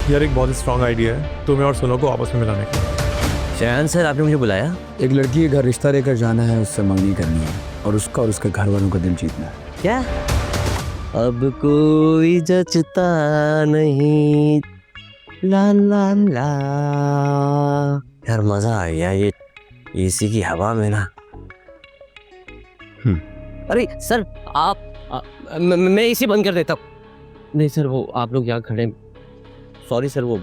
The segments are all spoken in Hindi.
यार एक बहुत ही स्ट्रॉन्ग आइडिया है तुम्हें और सुनो को आपस में मिलाने का। शयान सर, आपने मुझे बुलाया? एक लड़की के घर रिश्ता लेकर जाना है, उससे मंगनी करनी है और उसका और उसके घर वालों का दिल जीतना है। क्या? अब कोई जचता नहीं, ला ला ला। यार मजा आ गया ये एसी की हवा में ना। अरे सर मैं एसी बंद कर देता हूँ। नहीं सर, वो आप लोग यहाँ खड़े, सॉरी सर। वो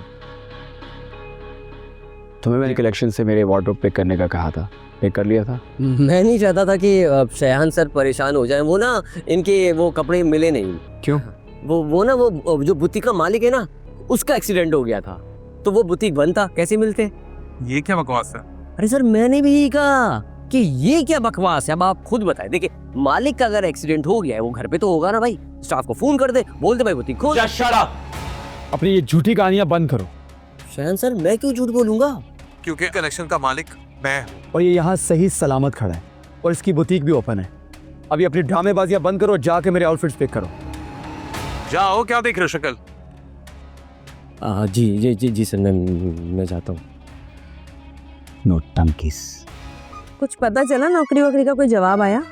तुम्हें मैंने कलेक्शन से मेरे वार्डरोब पिक करने का कहा था, पिक कर लिया था? मैं नहीं चाहता था कि शयान सर परेशान हो जाएं। वो ना इनके वो कपड़े मिले नहीं। क्यों? वो ना वो जो बुटीक का मालिक है ना, उसका एक्सीडेंट हो गया था, तो वो बुटीक बंद था, कैसे मिलते? ये क्या बकवास है? अरे सर, मैंने भी यही कहा कि ये क्या बकवास है। अब आप खुद बताएं। देखिए, मालिक का अगर एक्सीडेंट हो गया है, वो घर पे तो होगा ना भाई। स्टाफ को फोन कर दे, बोल दे भाई बुटीक खोल। अपनी ये झूठी कहानियां बंद करो। शयान सर, मैं क्यों झूठ बोलूंगा? क्योंकि कलेक्शन का मालिक मैं हूं। और ये यहाँ सही सलामत खड़ा है और इसकी बुटीक भी ओपन है। अभी अपनी ड्रामेबाजियां बंद करो, जाके मेरे आउटफिट्स पिक करो। जाओ, क्या देख रहे हो शक्ल? जी जी जी जी सर, मैं जाता हूँ। नो टंकीस। कुछ पता चला? नौकरी वोकरी का कोई जवाब आया?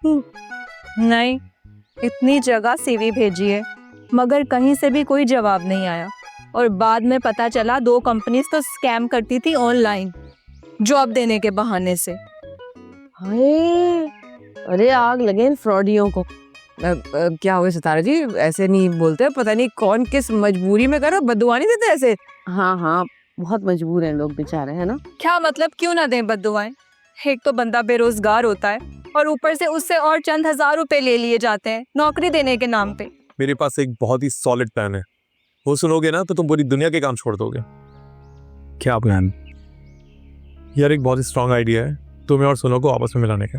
नहीं, इतनी जगह सीवी भेजी है मगर कहीं से भी कोई जवाब नहीं आया। और बाद में पता चला 2 कंपनीज तो स्कैम करती थी ऑनलाइन जॉब देने के बहाने से। हाय, अरे आग लगे इन फ्रॉडियों को। क्या हुआ सितारा जी? ऐसे नहीं बोलते, पता नहीं कौन किस मजबूरी में करो, बद्दुआ नहीं देते ऐसे। हाँ हाँ, बहुत मजबूर हैं लोग बेचारे, है ना? क्या मतलब, क्यों ना दें बद्दुआएं? एक तो बंदा बेरोजगार होता है और ऊपर से उससे और चंद हजार रुपए ले लिए जाते हैं नौकरी देने के नाम पे। मेरे पास एक बहुत ही सॉलिड प्लान है, वो सुनोगे ना तो तुम पूरी दुनिया के काम छोड़ दोगे। क्या प्लान? यार एक बहुत ही स्ट्रॉन्ग आइडिया है तुम्हें और सुनो को आपस में मिलाने का।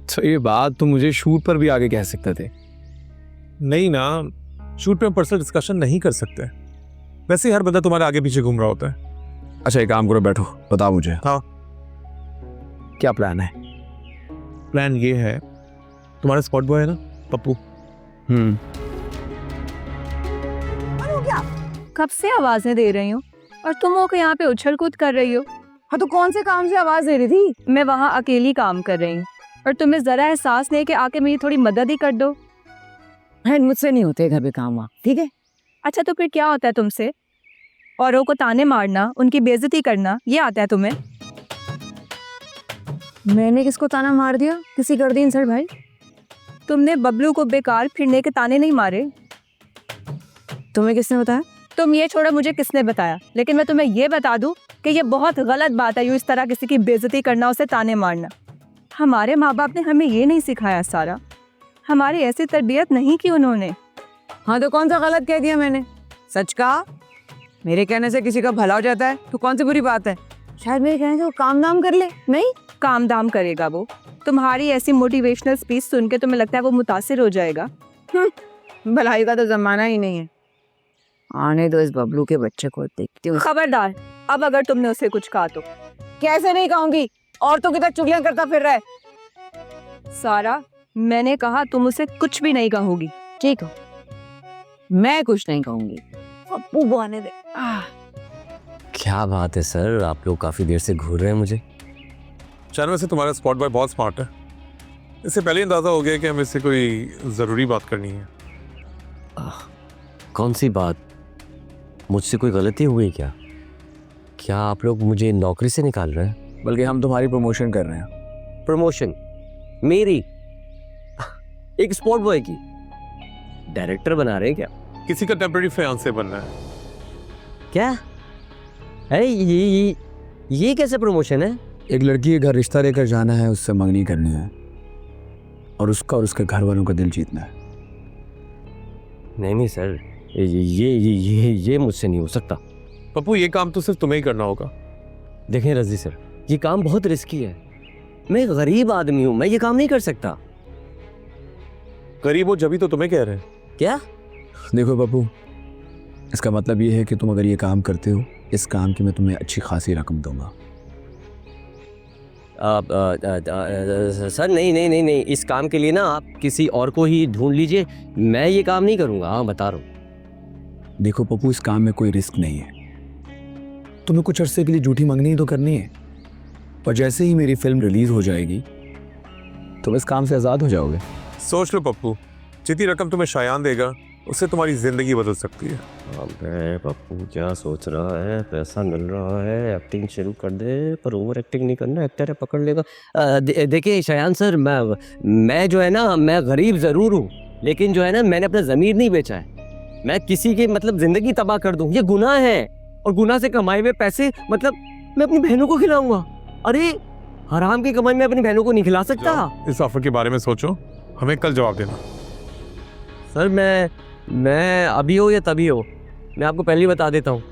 तो ये बात तो मुझे शूट पर भी आगे कह सकते थे। नहीं ना, शूट पे हम पर्सनल डिस्कशन नहीं कर सकते। वैसे हर बंदा तुम्हारे आगे पीछे घूम रहा होता है। अच्छा एक काम करो, बैठो, बताओ मुझे। हाँ, क्या प्लान है? प्लान ये है, तुम्हारा स्पॉट बॉय है ना पप्पू, कब से आवाजें दे रही हूँ और तुम होकर यहाँ पे उछल कूद कर रही हो। हाँ तो कौन से काम से आवाज दे रही थी? मैं वहाँ अकेली काम कर रही हूँ और तुम्हें जरा एहसास नहीं कि आके मेरी थोड़ी मदद ही कर दो। मुझसे नहीं होते घर पे काम, ठीक है? अच्छा तो फिर क्या होता है तुमसे? औरों को ताने मारना, उनकी बेइज्जती करना, ये आता है तुम्हें? मैंने किसको ताना मार दिया? किसी कर दी इंसल्ट भाई? तुमने बबलू को बेकार फिरने के ताने नहीं मारे। तुम्हें किसने बताया? तुम ये छोड़ो मुझे किसने बताया, लेकिन मैं तुम्हें ये बता दूं कि ये बहुत गलत बात है यूं इस तरह किसी की बेइज्जती करना, उसे ताने मारना। हमारे माँ बाप ने हमें ये नहीं सिखाया सारा, हमारी ऐसी तरबियत नहीं की उन्होंने। हाँ तो कौन सा गलत कह दिया मैंने? सच कहा। मेरे कहने से किसी का भला हो जाता है तो कौन सी बुरी बात है? शायद मेरे कहने से वो काम दाम कर ले। नहीं, काम दाम करेगा वो। तुम्हारी ऐसी मोटिवेशनल स्पीच सुन के तुम्हें लगता है वो मुतासिर हो जाएगा? भलाई का तो जमाना ही नहीं है। आने दो इस बबलू के बच्चे को, देखती हूँ। खबरदार, अब अगर तुमने उसे कुछ कहा तो। कैसे नहीं कहूंगी? और तो कितना चुगलियां करता फिर रहा है। सारा, मैंने कहा तुम उसे कुछ भी नहीं कहोगी। ठीक हो, मैं कुछ नहीं कहूंगी। पप्पू आने दे। क्या बात है सर, आप लोग काफी देर से घूर रहे हैं मुझे। चैनल में से तुम्हारा स्पॉट बॉय बहुत स्मार्ट है। इससे पहले अंदाजा हो गया कि हमें इससे कोई जरूरी बात करनी है। कौन सी बात? मुझसे कोई गलती हुई क्या? क्या आप लोग मुझे नौकरी से निकाल रहे हैं? बल्कि हम तुम्हारी प्रमोशन कर रहे हैं। प्रमोशन? मेरी? एक स्पॉट बॉय की? डायरेक्टर बना रहे हैं क्या? किसी का टेम्पररी फियांसे बनना है। क्या? अरे ये कैसे प्रमोशन है? एक लड़की के घर रिश्ता लेकर जाना है, उससे मंगनी करनी है और उसका और उसके घर वालों का दिल जीतना है। नहीं सर, ये मुझसे नहीं हो सकता। पप्पू ये काम तो सिर्फ तुम्हें ही करना होगा। देखें रजी सर, ये काम बहुत रिस्की है। मैं गरीब आदमी हूँ, मैं ये काम नहीं कर सकता। गरीब हो जभी तो तुम्हें कह रहे हैं। क्या? देखो पप्पू, इसका मतलब ये है कि तुम अगर ये काम करते हो, इस काम की मैं तुम्हें अच्छी खासी रकम दूंगा। सर नहीं, इस काम के लिए ना आप किसी और को ही ढूंढ लीजिए, मैं ये काम नहीं करूँगा। हाँ बता रहा हूँ। देखो पप्पू, इस काम में कोई रिस्क नहीं है। तुम्हें कुछ अरसे के लिए झूठी मंगनी ही तो करनी है, और जैसे ही मेरी फिल्म रिलीज हो जाएगी तुम इस काम से आज़ाद हो जाओगे। सोच लो पप्पू, जितनी रकम तुम्हें शायान देगा उससे तुम्हारी जिंदगी बदल सकती है। अबे पप्पू क्या सोच रहा है, पैसा मिल रहा है, एक्टिंग शुरू कर दे, पर ओवर एक्टिंग नहीं करना, एक्टर है पकड़ लेगा। देखिए शयान सर, मैं जो है ना, मैं गरीब ज़रूर हूँ, लेकिन जो है ना, मैंने अपना ज़मीर नहीं बेचा है। मैं किसी की मतलब ज़िंदगी तबाह कर दूँ, ये गुनाह है, और गुनाह से कमाए हुए पैसे मतलब मैं अपनी बहनों को खिलाऊंगा। अरे हराम की कमाई में अपनी बहनों को नहीं खिला सकता। इस ऑफर के बारे में सोचो, हमें कल जवाब देना। सर मैं अभी हो या तभी हो, मैं आपको पहले ही बता देता हूँ,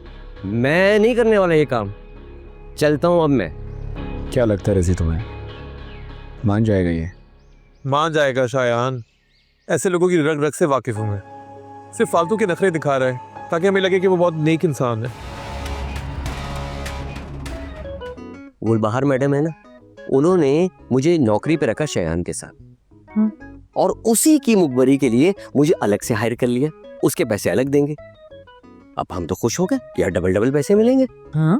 मैं नहीं करने वाला ये काम। चलता हूँ अब मैं। क्या लगता है रज़ी तुम्हें, मान जाएगा ये? मान जाएगा शायान, ऐसे लोगों की रग रग से वाकिफ हूं मैं। सिर्फ फालतू के नखरे दिखा रहा है ताकि हमें लगे कि वो बहुत नेक इंसान है। गुलबहार मैडम है ना, उन्होंने मुझे नौकरी पे रखा शयान के साथ, और उसी की मुखबरी के लिए मुझे अलग से हायर कर लिया, उसके पैसे अलग देंगे। अब हम तो खुश हो गए यार, डबल डबल पैसे मिलेंगे। हाँ?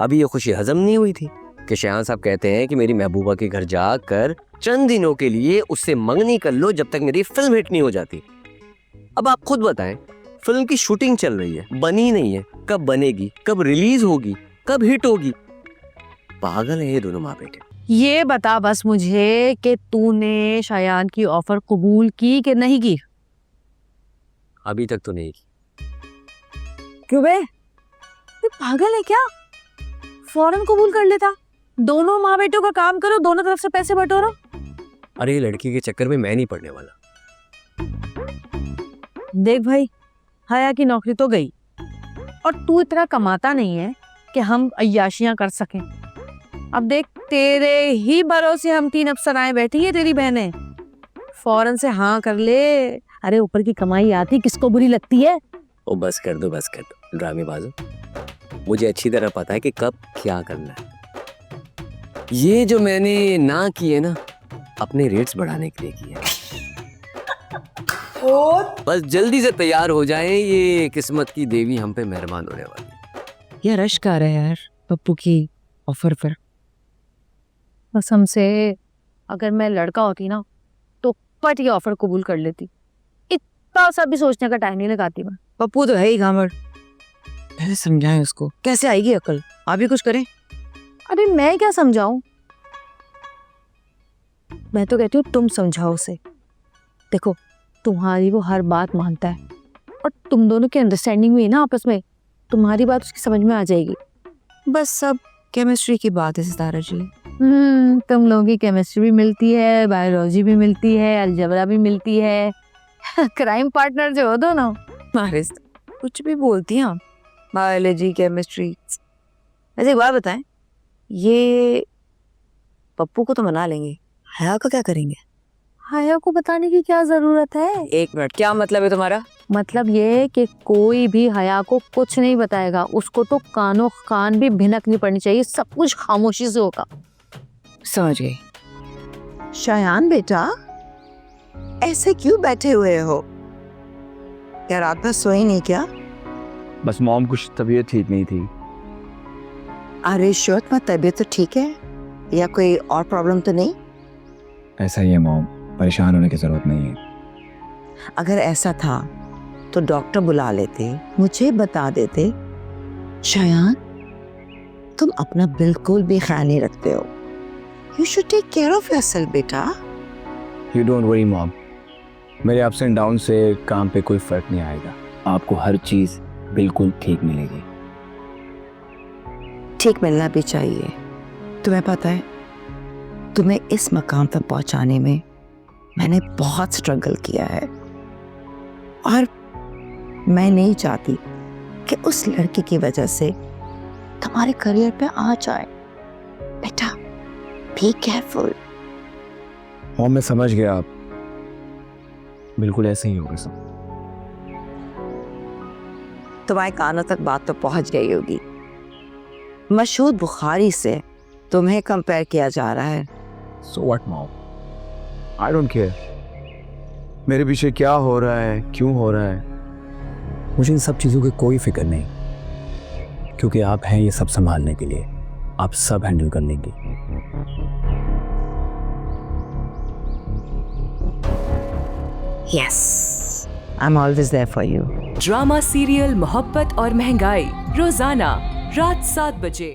अभी ये खुशी हजम नहीं हुई थी कि शयान साहब कहते हैं कि मेरी महबूबा के घर जाकर चंद दिनों के लिए उससे मंगनी कर लो जब तक मेरी फिल्म हिट नहीं हो जाती। अब आप खुद बताएं, फिल्म की शूटिंग चल रही है, बनी नहीं है, कब बनेगी, कब रिलीज होगी, कब हिट होगी? पागल है ये दोनों माँ बेटे। ये बता बस मुझे कि तूने शायान की ऑफर कबूल की कि नहीं की? अभी तक तो नहीं की। क्यों बे, तू पागल है क्या? फौरन कबूल कर लेता। दोनों माँ बेटों का काम करो, दोनों तरफ से पैसे बटोरो। अरे लड़की के चक्कर में मैं नहीं पड़ने वाला। देख भाई, हया की नौकरी तो गई, और तू इतना कमाता नहीं है कि हम अय्याशियां कर सकें। अब देख, तेरे ही भरोसे हम 3 अफसराएं बैठी है, तेरी बहनें। फौरन से हाँ कर ले। अरे ऊपर की कमाई आती किसको बुरी लगती है? ओ बस कर दो ड्रामेबाजो। मुझे अच्छी तरह पता है कि कब क्या करना है। ये जो मैंने ना की है ना, अपने रेट्स बढ़ाने के लिए की है। बस जल्दी से तैयार हो जाए, ये किस्मत की देवी हम पे मेहरबान होने वाली है। यार रश्क आ रहा है यार पप्पू की ऑफर पर। कसम से अगर मैं लड़का होती ना तो पट ये ऑफर कबूल कर लेती। इतना सा भी सोचने का टाइम नहीं लगाती मैं। पप्पू तो है ही घामड़। कैसे समझाएं उसको, कैसे आएगी अकल? आप भी कुछ करें। अरे मैं क्या समझाऊं, मैं तो कहती हूँ तुम समझाओ उसे। देखो तुम्हारी वो हर बात मानता है, और तुम दोनों की अंडरस्टैंडिंग हुई ना आपस में, तुम्हारी बात उसकी समझ में आ जाएगी। बस सब केमिस्ट्री की बात है सितारा जी। तुम लोगों की केमिस्ट्री भी मिलती है, बायोलॉजी भी मिलती है, अलजबरा भी मिलती है। क्राइम पार्टनर जो हो दोनों। मारिस कुछ भी बोलती हैं आप, बायोलॉजी केमिस्ट्री। वैसे एक बात बताएं, ये पप्पू को तो मना लेंगे, हया को क्या करेंगे? हया को बताने की क्या जरूरत है? 1 मिनट, क्या मतलब है तुम्हारा? मतलब ये कि कोई भी हया को कुछ नहीं बताएगा। उसको तो कानों कान भी भिनकनी पड़नी चाहिए, सब कुछ खामोशी से होगा। समझ गई। शायान बेटा, ऐसे क्यों बैठे हुए हो? क्या रात में सोई नहीं क्या? बस मॉम, कुछ तबीयत ठीक नहीं थी। अरे श्योर, तुम्हारी तबीयत तो ठीक है, या कोई और प्रॉब्लम तो नहीं? ऐसा ही है मॉम, परेशान होने की जरूरत नहीं है। अगर ऐसा था तो डॉक्टर बुला लेते, मुझे बता देते। शायान, तुम अपना बिल्कुल भी ख्याल नहीं रखते हो। You should take care of yourself बेटा। यू डोंट वरी मॉम, मेरे अप्स एंड डाउन से काम पे कोई फर्क नहीं आएगा। आपको हर चीज बिल्कुल ठीक मिलेगी। ठीक मिलना भी चाहिए। तुम्हें पता है, तुम्हें इस मकाम तक पहुंचाने में मैंने बहुत स्ट्रगल किया है, और मैं नहीं चाहती कि उस लड़के की वजह से तुम्हारे करियर पे आ जाए। बेटा बी केयरफुल। मॉम मैं समझ गया, आप बिल्कुल ऐसे ही होगा सब। तुम्हारे कानों तक बात तो पहुंच गई होगी। मशहूर बुखारी से तुम्हें कंपेयर किया जा रहा है। So what mom, I don't care मेरे पीछे क्या हो रहा है, क्यों हो रहा है। मुझे इन सब चीज़ों की कोई फिक्र नहीं, क्योंकि आप हैं ये सब संभालने के लिए, आप सब हैंडल कर लेंगी। Yes, I'm always there for you. Drama serial मोहब्बत और महंगाई रोजाना रात 7 बजे।